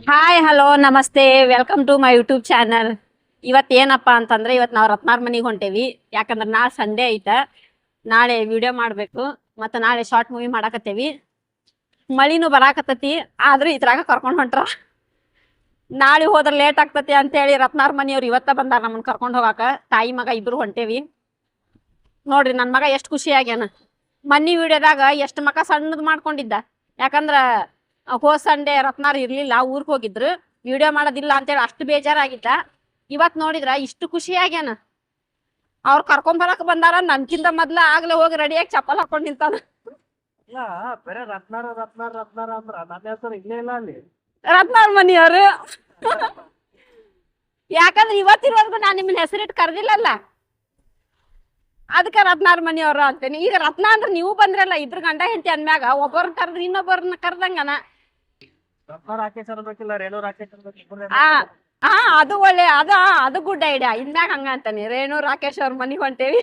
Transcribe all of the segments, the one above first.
Hi hello ನಮಸ್ತೆ welcome to my YouTube channel. ಇವತ್ತೇನಪ್ಪ ಅಂತಂದ್ರೆ ಇವತ್ತು ನಾವು ರತ್ನಾರ್ ಮನೆಗೆ ಹೊಂಟೇವಿ. ಯಾಕಂದ್ರೆ ನಾಳೆ ಸಂಡೇ ಐತ, ನಾಳೆ ವಿಡಿಯೋ ಮಾಡಬೇಕು ಮತ್ತು ನಾಳೆ ಶಾರ್ಟ್ ಮೂವಿ ಮಾಡಾಕತ್ತೇವಿ. ಮಳಿನೂ ಬರಾಕತ್ತತಿ, ಆದ್ರೂ ಇದ್ರಾಗ ಕರ್ಕೊಂಡು ಹೊಂಟ್ರ. ನಾಳೆ ಹೋದ್ರೆ ಲೇಟ್ ಆಗ್ತತಿ ಅಂತೇಳಿ ರತ್ನಾರ್ ಮನೆಯವ್ರು ಇವತ್ತ ಬಂದಾರ ನಮ್ಮನ್ನ ಕರ್ಕೊಂಡು ಹೋಗಾಕ. ತಾಯಿ ಮಗ ಇಬ್ರು ಹೊಂಟೇವಿ. ನೋಡ್ರಿ ನನ್ನ ಮಗ ಎಷ್ಟು ಖುಷಿ ಆಗ್ಯಾನ. ಮನ್ನಿ ವಿಡಿಯೋದಾಗ ಎಷ್ಟು ಮಗ ಸಣ್ಣದ್ ಮಾಡ್ಕೊಂಡಿದ್ದ. ಯಾಕಂದ್ರ ಹೋದ ಸಂಡೆ ರತ್ನಾರ್ ಇರ್ಲಿಲ್ಲ, ಊರ್ಗ್ ಹೋಗಿದ್ರು, ವಿಡಿಯೋ ಮಾಡೋದಿಲ್ಲ ಅಂತೇಳಿ ಅಷ್ಟು ಬೇಜಾರಾಗಿದ್ದ. ಇವತ್ ನೋಡಿದ್ರ ಇಷ್ಟು ಖುಷಿ ಆಗ್ಯಾನ. ಅವ್ರು ಕರ್ಕೊಂಬರಕ್ ಬಂದಾರ, ನನ್ಕಿಂತ ಮೊದ್ಲ ಆಗ್ಲೇ ಹೋಗಿ ರೆಡಿಯಾಗಿ ಚಪ್ಪಲ್ ಹಾಕೊಂಡ್ ನಿಂತಾನ. ಬರೇ ರತ್ನಾರ ರತ್ನಾರ ರತ್ನಾರ ಅಂದ್ರ ನನ್ನ ಹೆಸರು ಇಲ್ಲೇ ಇಲ್ಲ ಅಲ್ಲಿ. ರತ್ನಾರ್ ಮನಿಯವ್ರು ಯಾಕಂದ್ರೆ ಇವತ್ತಿರೋರ್ಗು ನಾನ್ ನಿಮ್ಮನ್ನ ಹೆಸರಿಟ್ಟು ಕರ್ದಿಲ್ಲಲ್ಲ, ಅದಕ್ಕೆ ರತ್ನಾರ್ ಮನಿಯವ್ರು ಅಂತೇನಿ. ಈಗ ರತ್ನ ಅಂದ್ರೆ ನೀವು ಬಂದ್ರಲ್ಲ, ಇಬ್ರು ಗಂಡ ಹೆಂಡತಿ ಅಂದ್ಮ್ಯಾಗ ಒಬ್ಬರನ್ನ ಕರ್ದ್ರಿ ಇನ್ನೊಬ್ಬರನ್ನ ಕರ್ದಂಗನ. ರತ್ನ ರಾಕೇಶ್ ಅನ್ಬೇಕಿಲ್ಲ, ರೇಣು ರಾಕೇಶ್ ಅನ್ಬೇಕು. ಅದು ಒಳ್ಳೆ ಅದು ಗುಡ್ ಐಡಿಯಾ. ಇನ್ಮ್ಯಾಗ ಹಂಗ ಅಂತಾನೆ, ರೇಣು ರಾಕೇಶ್ ಅವ್ರ ಮನಿಗ್ ಹೊಂಟೇವಿ.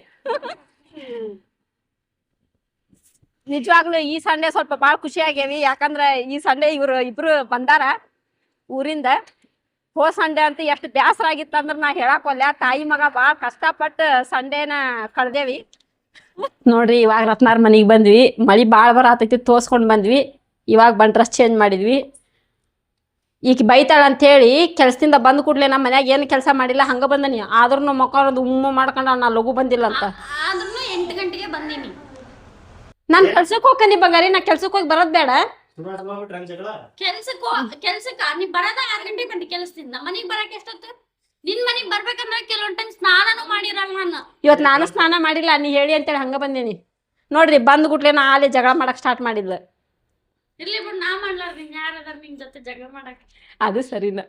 ನಿಜವಾಗ್ಲೂ ಈ ಸಂಡೆ ಸ್ವಲ್ಪ ಬಾಳ ಖುಷಿ ಆಗ್ಯಾವಿ. ಯಾಕಂದ್ರ ಈ ಸಂಡೆ ಇವ್ರು ಇಬ್ರು ಬಂದಾರ ಊರಿಂದ. ಹೋದ ಸಂಡೆ ಅಂತ ಎಷ್ಟು ಬ್ಯಾಸರ ಆಗಿತ್ತು ಅಂದ್ರ ನಾ ಹೇಳಾಕೊಲ್ಲ. ತಾಯಿ ಮಗ ಬಾಳ ಕಷ್ಟಪಟ್ಟು ಸಂಡೇನ ಕಳ್ದೇವಿ. ನೋಡ್ರಿ ಇವಾಗ ರತ್ನಾರ್ ಮನಿಗ್ ಬಂದ್ವಿ. ಮಳಿ ಬಾಳ ಬರತೈತಿ, ತೋರ್ಸ್ಕೊಂಡ್ ಬಂದ್ವಿ. ಇವಾಗ ಬಂದ್ ಡ್ರೆಸ್ ಚೇಂಜ್ ಮಾಡಿದ್ವಿ. ಈಗ ಬೈತಾಳ ಅಂತ ಹೇಳಿ ಕೆಲ್ಸದಿಂದ ಬಂದ್ ಕೂಡ್ಲೆ ನಮ್ಮ ಮನ್ಯಾಗ ಏನು ಕೆಲಸ ಮಾಡಿಲ್ಲ, ಹಂಗ ಬಂದನಿ. ಆದ್ರೂ ಮಕ್ಕಳದು ಉಮ್ಮ ಮಾಡ್ಕೊಂಡ ನಾ ಲಘು ಬಂದಿಲ್ಲ ಅಂತ. 8 ಗಂಟೆಗೆ ಬಂದೀನಿ. ನಾನ್ ಕೆಲ್ಸಕ್ಕೆ ಹೋಗ್ಕನಿ ಬಂಗಾರಿ, ನಾ ಕೆಲ್ಸಕ್ಕೆ ಹೋಗಿ ಬರೋದ್ ಬೇಡ. ಕೆಲ್ಸಕ್ಕ ನೀ ಬರೋದ 6 ಗಂಟೆಗೆ ಬಂದಿ ಕೆಲ್ಸದಿಂದ. ಮನಿಗ್ ಬರಕ್ ಎಷ್ಟೊತ್ತು? ನಿನ್ ಮನಿಗ್ ಬರ್ಬೇಕಂದ್ರೆ ಕೆಲವೊಂದ್ ಟೈಮ್ ಸ್ನಾನನೂ ಮಾಡಿರಲ್ಲ ನಾನು. ಇವತ್ ನಾನು ಸ್ನಾನ ಮಾಡಿಲ್ಲ, ನೀ ಹೇಳಿ ಅಂತೇಳಿ ಹಂಗ ಬಂದೇನಿ. ನೋಡ್ರಿ ಬಂದ್ ಗುಟ್ಲೆ ನಾ ಆಲೆ ಜಗಳ ಮಾಡಕ್ ಸ್ಟಾರ್ಟ್ ಮಾಡಿದ್ಲ. ಇರ್ಲಿ ಬಿಡ್, ನಾ ಮಾಡ್ಲಾರ ಯಾರದಾರ ನಿನ್ ಜೊತೆ ಜಗಳ ಮಾಡಕ್. ಅದು ಸರಿನ.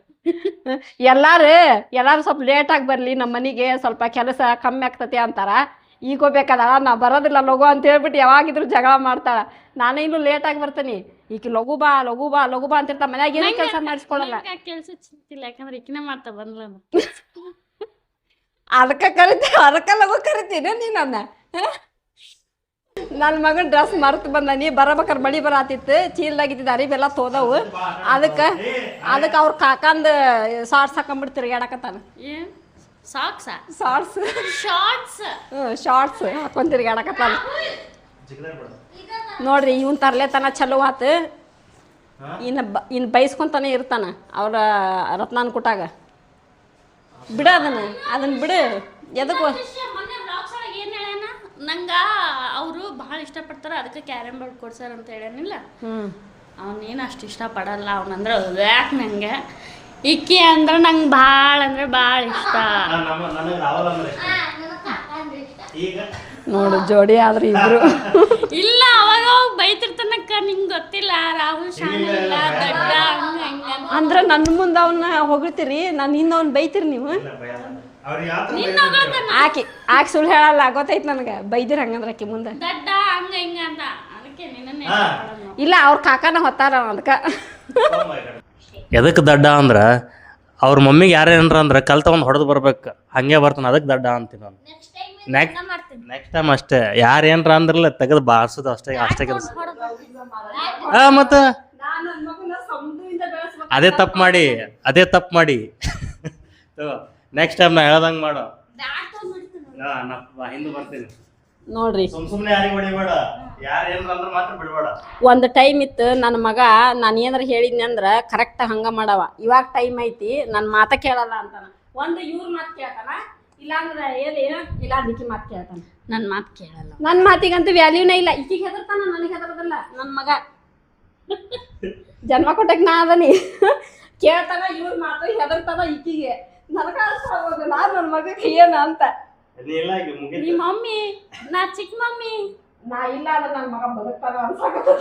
ಎಲ್ಲಾರು ಸ್ವಲ್ಪ ಲೇಟ್ ಆಗಿ ಬರ್ಲಿ, ನಮ್ಮ ಮನಿಗೆ ಸ್ವಲ್ಪ ಕೆಲಸ ಕಮ್ಮಿ ಆಗ್ತತಿ ಅಂತಾರ. ಈಗ ಹೋಗ್ಬೇಕಾದ ನಾ ಬರೋದಿಲ್ಲ ಲಘು ಅಂತ ಹೇಳ್ಬಿಟ್ಟು ಯಾವಾಗಿದ್ರು ಜಗಳ ಮಾಡ್ತಾಳ. ನಾನೇ ಇನ್ನು ಲೇಟ್ ಆಗಿ ಬರ್ತೀನಿ. ಈಗ ಲಘು ಬಾ ಲಘು ಬಾ ಲಘು ಬಾ ಅಂತಿರ್ತಾ, ಮನ್ಯಾಗ ಏನೋ ಕೆಲಸ ಮಾಡಿಸ್ಕೊಳಲ್ಲ. ಕೆಲ್ಸ ಚಿಂತಿಲ್ಲ, ಯಾಕಂದ್ರೆ ಈಕಿನ ಮಾಡ್ತಾ ಬಂದ್ಲ. ಅದಕ್ಕ ಲಘು ಕರಿತೀನಿ ನೀನನ್ನ. ನನ್ನ ಮಗನ ಡ್ರೆಸ್ ಮರ್ತು ಬಂದನಿ. ಬರಬೇಕಾರೆ ಮಳಿ ಬರತ್ತಿತ್ತು, ಚೀಲ್ದಾಗಿದ್ದ ಅರಿಬೆಲ್ಲ ತೋದವು. ಅದಕ್ಕೆ ಅವ್ರ ಕಾಕಂದ ಶಾರ್ಟ್ಸ್ ಹಾಕೊಂಡ್ಬಿಟ್ಟು ತಿರ್ಗಾಡಕತ್ತಾನ. ಶಾರ್ಟ್ಸ್ ಹಾಕೊಂಡ್ ತಿರ್ಗಾಡಕತ್ತಾನ. ನೋಡ್ರಿ ಇವನ್ ತರ್ಲೆತನ ಚಲೋ ಆತು. ಇನ್ನು ಬೈಸ್ಕೊಂತಾನೆ ಇರ್ತಾನ ಅವ್ರ ರತ್ನಾನ್ ಕುಟಾಗ. ಬಿಡ ಅದನ್ನ ಬಿಡು. ಎದಕ್ಕೂ ನಂಗ ಅವರು ಬಹಳ ಇಷ್ಟಪಡ್ತಾರ, ಅದಕ್ಕೆ ಕ್ಯಾರಮ್ ಬೋರ್ಡ್ ಕೊಡ್ಸಾರ ಅಂತ ಹೇಳೇನಿಲ್ಲ. ಅವನೇನು ಅಷ್ಟು ಇಷ್ಟಪಡಲ್ಲ. ಅವನಂದ್ರೆ ಯಾಕೆ ನಂಗೆ ಇಕ್ಕಿ ಅಂದ್ರೆ ನಂಗೆ ಭಾಳ ಅಂದ್ರೆ ಭಾಳ ಇಷ್ಟ. ನೋಡು ಜೋಡಿ ಆದ್ರೆ ಇಬ್ರು. ಇಲ್ಲ ಅವಾಗ ಬೈತಿರ್ತಾನಕ್ಕ, ನಿಂಗೆ ಗೊತ್ತಿಲ್ಲ ರಾಹುಲ್ ಶಾಣ ಇಲ್ಲ ದಡ್ಡ ಹಂಗ ಅಂದ್ರ ನನ್ನ ಮುಂದೆ ಅವನ್ನ ಹೊಗಳ್ತೀರಿ, ನಾನು ಹಿಂದೆ ಅವ್ನ ಬೈತೀರಿ ನೀವು. ಆಕಿ ಸುಳ್ಳು ಹೇಳಲ್ಲ, ಗೊತ್ತೈತಿ ನನಗೆ. ಬೈದಿರ ಹಂಗಂದ್ರ ಆಕಿ ಮುಂದೆ ದಡ್ಡ ಹಂಗ ಹಿಂಗ ಅಂತ. ಅದಕ್ಕೆ ಇಲ್ಲ ಅವ್ರ ಕಾಕನ ಹೊತ್ತಾರ ಅದಕ್ಕೆ. ಎದಕ್ಕೆ ದಡ್ಡ ಅಂದ್ರ ಅವ್ರ ಮಮ್ಮಿಗೆ ಯಾರೇನ್ರ ಅಂದ್ರೆ ಕಲ್ ತಗೊಂಡ್ ಹೊಡೆದು ಬರ್ಬೇಕು, ಹಂಗೆ ಬರ್ತಾನ. ಅದಕ್ಕೆ ದಡ್ಡ ಅಂತೀನಿ ನಾನು. ನೆಕ್ಸ್ಟ್ ಟೈಮ್ ಅಷ್ಟೇ ಯಾರೇನ್ರ ಅಂದ್ರಲ್ಲ ತೆಗೆದು ಬಾರ್ಸೋದು ಅಷ್ಟೇ ಕೆಲಸ. ಮತ್ತ ಅದೇ ತಪ್ಪು ಮಾಡಿ ನೆಕ್ಸ್ಟ್ ಟೈಮ್ ನಾ ಹೇಳ್ದಂಗೆ ಮಾಡು. ಹಿಂದೆ ಬರ್ತೀನಿ. ನೋಡ್ರಿ ಸುಮ್ನೆ ಯಾರಿಗೆ ಹೊಡಿಬೇಡ, ಮಾತ್ರ ಬಿಡಬೇಡ. ಒಂದು ಟೈಮ್ ಇತ್ತು ನನ್ನ ಮಗ, ನಾನು ಏನಾರ ಹೇಳಿದ್ನಿ ಅಂದ್ರ ಕರೆಕ್ಟ್ ಹಂಗ ಮಾಡವ. ಇವಾಗ ಟೈಮ್ ಐತಿ, ನನ್ನ ಮಾತ ಕೇಳಲ್ಲ ಅಂತಾನ. ಒಂದು ಇವ್ರ ಮಾತು ಕೇಳ್ತಾನ, ಇಲ್ಲಾಂದ್ರೆ ಇಲ್ಲ ಅದಕ್ಕೆ ಮಾತು ಕೇಳ್ತಾನ. ನನ್ನ ಮಾತು ಕೇಳಲ್ಲ. ನನ್ನ ಮಾತಿಗಂತೂ ವ್ಯಾಲ್ಯೂನೇ ಇಲ್ಲ. ಈಕಿಗೆ ಹೆದರ್ತಾನ, ನನಗೆ ಹೆದರದಲ್ಲ. ನನ್ನ ಮಗ ಜನ್ಮ ಕೊಟ್ಟಕ್ ನಾ ಅದನಿ. ಕೇಳ್ತಾನ ಇವ್ರ ಮಾತು, ಹೆದರ್ತಾನ ಈಕಿಗೆ. ನನಗ ಅರ್ಥ ಆಗೋದಿಲ್ಲ ನನ್ನ ಮಗಕ್ಕೆ ಏನ ಅಂತ. ನಿಮ್ಮ ಮಮ್ಮಿ, ನಾ ಚಿಕ್ಕ ಮಮ್ಮಿ, ನಾ ಇಲ್ಲ ಅಂದ್ರೆ ನನ್ನ ಮಗ ಬದುಕ್ತಾನ ಅನ್ಸಾಕತ್ತದ.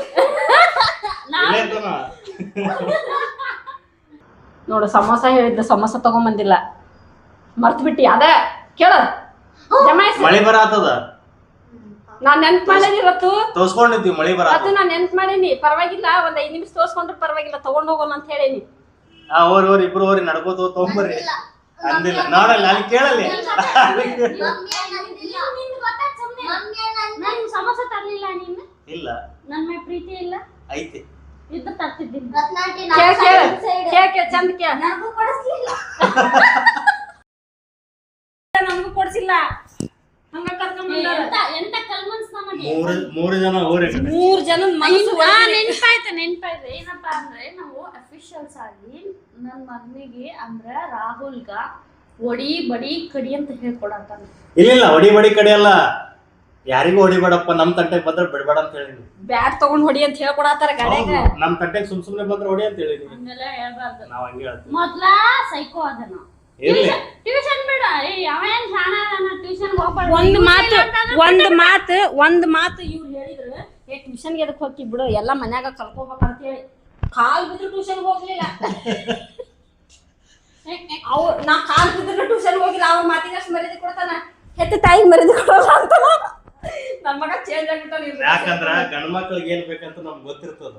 ನೋಡು ಸಮೋಸ ಹೇಳಿದ್ದ, ಸಮೋಸ ತಗೊಂಬಂದಿಲ್ಲ, ಮರ್ತು ಬಿಟ್ಟಿ. ಅದ ಕೇಳ ಮಳಿ ಬರತ್ತದ. ನಾನ್ ನೆನ್ಪ್ ಮಾಡೇನಿರತ್ತು ತೋರ್ಸ್ಕೊಂಡಿದ್ವಿ, ಮಳಿ ಬರ ಅದು ನಾನ್ ನೆನ್ಪ್ ಮಾಡೇನಿ. ಪರವಾಗಿಲ್ಲ, ಒಂದ್ 5 ನಿಮಿಷ ತೋರ್ಸ್ಕೊಂಡ್ರೆ ಪರವಾಗಿಲ್ಲ, ತಗೊಂಡ್ ಹೋಗೋಣ ಅಂತ ಹೇಳೇನಿ. ಓರಿ ಇಬ್ರು ಓರಿ ನಡ್ಕೋತ ತಗೊಂಬರ್ರಿ ಅಂದಿಲ್ಲ. ನೋಡಲ್ಲ ಅಲ್ಲಿ ಕೇಳಲ್ಲಿ ಸಮೋಸ ತರ್ಲಿಲ್ಲ ನೀನು. ಇಲ್ಲ, ನನ್ನ ಮೇಲೆ ಪ್ರೀತಿ ಇಲ್ಲ ಐತಿ. ಇದ್ದ ತರ್ತಿದ್ದೀನಿ. ಚಂದ ಕೇಳ. ನನಗೂ ಕೊಡಿಸ್ಲಿಲ್ಲ. ನಮಗೂ ಕೊಡ್ಸಿಲ್ಲ. ಹಂಗ ಕರ್ಕೊಂಡ್ ಎಂತ ಕಲ್ಮನ್ಸ್ ನಮಗೆ. ಮೂರು ಜನ ಊರೇ 3 ಜನ ಮನಸ್ಸು ನೆನ್ಪಾಯ್ತು ಏನಪ್ಪಾ ಅಂದ್ರೆ ನಾವು ಅಫಿಷಿಯಲ್ಸ್ ಆಗಿ ನನ್ನ ಮಗನಿಗೆ ಅಂದ್ರೆ ರಾಹುಲ್ಗ ಒಡಿ ಬಡಿ ಕಡಿ ಅಂತ ಹೇಳ್ಕೊಡತ್ತಾನ. ಇಲ್ಲ ಹೊಡಿ ಬಡಿ ಕಡೆ ಅಲ್ಲ, ಯಾರಿಗೂ ಹೊಡಿಬೇಡಪ್ಪ, ನಮ್ ತಂಟೆಗೆ ಬಂದ್ರೆ ಬಿಡ್ಬೇಡ ಅಂತ ಹೇಳಿನಿ. ಬ್ಯಾಟ್ ತಗೊಂಡ್ ಹೊಡಿ ಅಂತ ಹೇಳ್ಕೊಡತ್ತಾರ ಗಾಡ್ಯಾಗ. ನಮ್ ತಂಟೆಗೆ ಸುಮ್ನೆ ಬಂದ್ರೆ ಹೊಡಿ ಅಂತ ಹೇಳಿನಿ. ಹಂಗೆಲ್ಲ ಹೇಳ್ಬಾರ್ದು. ನಾವ್ ಹಂಗೆ ಹೇಳ್ತೀವಿ. ಮೊದ್ಲ ಸೈಕೋ ಅದನ ಇರ್ಲಿ ಟ್ಯೂಷನ್ ಬಿಡ. ಅವೇನ್ ಶಾಣ ಟ್ಯೂಷನ್ ಹೋಗ್ಬಾರ್ದು. ಒಂದ್ ಮಾತು ಇವ್ರು ಹೇಳಿದ್ರು, ಟ್ಯೂಷನ್ಗೆ ಎದಕ್ ಹೋಗಿ ಬಿಡು, ಎಲ್ಲಾ ಮನ್ಯಾಗ ಕಲ್ಕೋಬೇಕಂತ ಹೇಳಿ ಕಾಲ್ ಬಿದ್ರು ಟ್ಯೂಷನ್ ಹೋಗ್ಲಿಲ್ಲ. ನಾ ಕಾಲ್ ಬಿದ್ರು ಟ್ಯೂಷನ್ ಹೋಗಿಲ್ಲ. ಅವ್ರ ಮಾತಿಗೆ ಅಷ್ಟು ಮರ್ಯಾದೆ ಕೊಡ್ತಾನ, ಹೆತ್ತ ತಾಯಿ ಮರ್ಯಾದೆ ಕೊಡಲ್ಲ ಅಂತ. ನನ್ ಮಗ ಚೇಂಜ್ ಆಗ್ಬಿಟ್ಟ. ಯಾಕಂದ್ರ ಗಂಡ ಮಕ್ಳಿಗೆ ಏನ್ ಬೇಕಂತ ನಮ್ಗೆ ಗೊತ್ತಿರ್ತದ.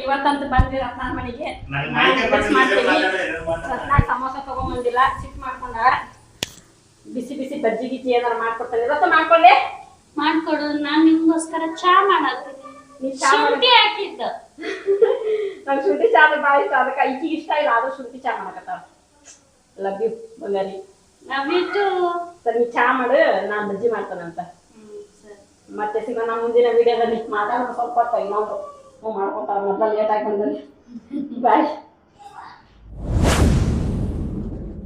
ಇವತ್ತಂತ ಬಂದ್ರಿ ರತ್ನಾರ್ ಮನೆಗೆ. ರತ್ನಾರ್ ಸಮೋಸ ತಗೊಂಬಂದಿಲ್ಲ, ಸಿಟ್ ಮಾಡ್ಕೊಂಡ. ಬಿಸಿ ಬಿಸಿ ಬಜ್ಜಿ ಗಿಜ್ಜಿ ಏನಾರ ಮಾಡ್ಕೊಡ್ತಾನೆ. ಇವತ್ತು ಮಾಡ್ಕೊಳ್ಳಿ. ಮಾಡ್ಕೊಡು. ನಾನ್ ನಿಮ್ಗೋಸ್ಕರ ಚಾ ಮಾಡತ್ತೀನಿ. ಶುಂಠಿ ಹಾಕಿದ್ದ. ನಂಗೆ ಶುಂಠಿ ಚಾ ಬಾಳ ಇಷ್ಟ. ಅದಕ್ಕೆ ಈಕಿಗೆ ಇಷ್ಟ ಇಲ್ಲ, ಆದ್ರೂ ಶುಂಠಿ ಚಾ ಮಾಡಕತ್ತಾವ. ಲವ್ ಯು ಬಂಗಾರಿ. ನಾವಿಟ್ಟು ಸರಿ ಚಾ ಮಾಡು, ನಾನ್ ಬಜ್ಜಿ ಮಾಡ್ತಾನಂತ. ಮತ್ತೆ ಸಿಗೋಣ ಮುಂದಿನ ವಿಡಿಯೋದಲ್ಲಿ. ಮಾತಾಡೋದು ಸ್ವಲ್ಪ ಹೊತ್ತು ಇನ್ನೊಂದು ಮಾಡ್ಕೊತಾರ. ಮೊದಲು ಲೇಟ್ ಆಗಿ ಬಂದಲ್ಲಿ. ಬಾಯ್.